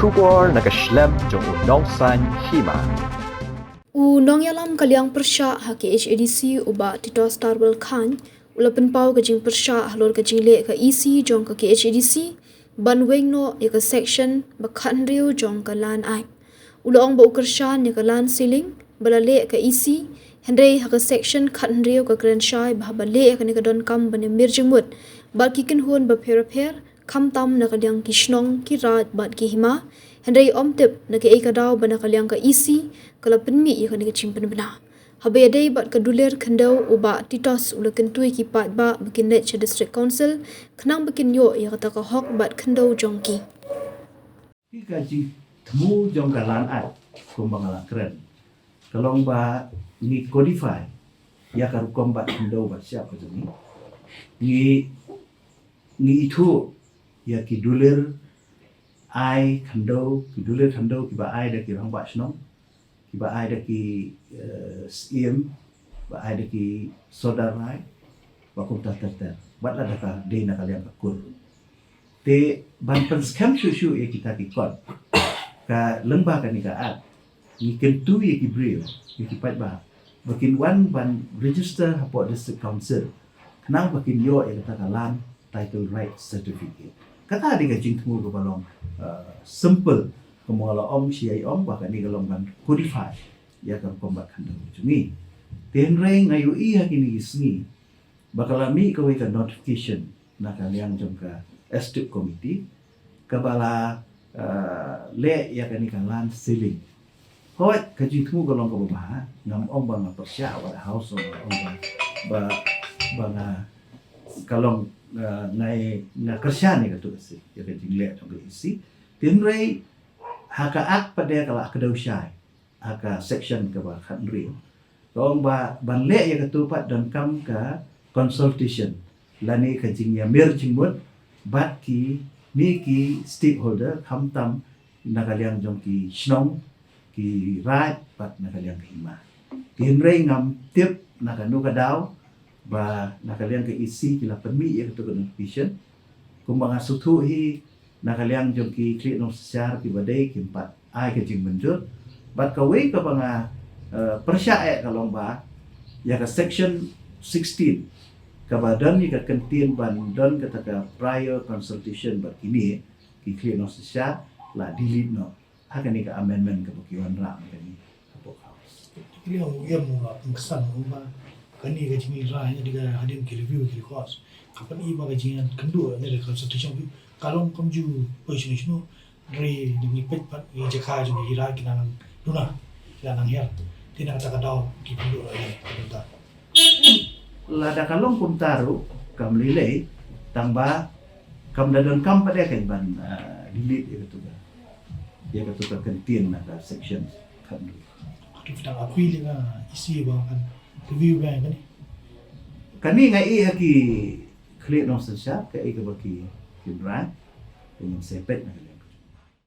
Shubor nakaslem jong unong san Hima. Nong yalam kaliang Pyrshah haki HADC uba Titos Tarbal Khan ulapan pau kajing Pyrshah halor kajing le ka EC Jong ka HADC ban Weng no ya ka section ba khan riu Jong ka lan ai ulong ba ukershan ya ka lan ceiling bala le ka EC Henry haka section khan riu ka grand shai ba ba le ka ni ka don kam ban mirjing mut ba kikin hun ba per kam tam na kaliang kishnong ki rat bat ki Hima Henry omtip na ka daw ba na kaliang ka EC kala penmi ya ka ni ka chimpan bana Habay day bat kadulir kandaw uba Titos ulakan tuy ki pat ba bakin net sa district council kanang bakin yo ya kata ka hok bat kandaw jongki. Ika ji temu jong kalan at kumbang ala keren. Kalong ba ni codify ya karu kombat kandaw bat siapa tu ni itu ya ki dulir ai kandaw kiba ai dah ki rang bat senong kiba ai dah ki SIM ba ai dah ki saudara ba kum ter bat ada ka de na kalian kur te ban pen scam shushu e kita ki kon ka lembah kan ni ka at ni kentu ye ki brio ye ki pat ba bakin wan ban register hapo district council kenang bakin yo e kata kalan title right certificate kata di ka jingtmu ko balong simple kemala om siai om bahkan ni kalau ban codify ya kan kombat kandang cumi tenreng ngayu iya kini isni bakal ami ko ka notification na kalian jongka estate committee kabala le ya kan ikan land ceiling hoi kajitmu kalau ko bah ngam om bang Pyrshah wa house om ba bang kalau ngai kerja ni katu si ya kan jingle jongka isi tenreng haka ak pada kala kedau syai haka section ke ba khandri dong ba ban le ya ketupat dan kam ka consultation lani ka jingya mer jingmut bat ki ni ki stakeholder kham tam nakaliang jong ki snong ki right bat nakaliang Hima tin rei ngam tip nakanu ka daw ba nakaliang ka isi kila permi ya ketu notification kumbang asutu hi nakaliang jong ki klik no secara ki badai ki empat ai ke jing menjur bat ka wei ka banga Pyrshah kalong ba ya ka section 16 ka badan ni ka kentin ban don kata ka prior consultation bat ini ki klik no secara la delete no haka ni ka amendment ka bukiwan ra ni kapok house ini yang mula pengkesan rumah kani ka jing ra nya diga hadim ki review ki course kapan iba ka jing kendu ni ka consultation kalong kamju position no re ni pet pat ni jaka ju ni ra kinang luna kinang her tina kata daw ki pindu ai pinta lada kalong pun taru kam lile tamba kam dadon kam pada kan ban delete ya tu ka kentin na ka section kan tu fitang apil nga isi ba kan review ba kan kani ngai ki klik no search ka baki kibran dengan sepet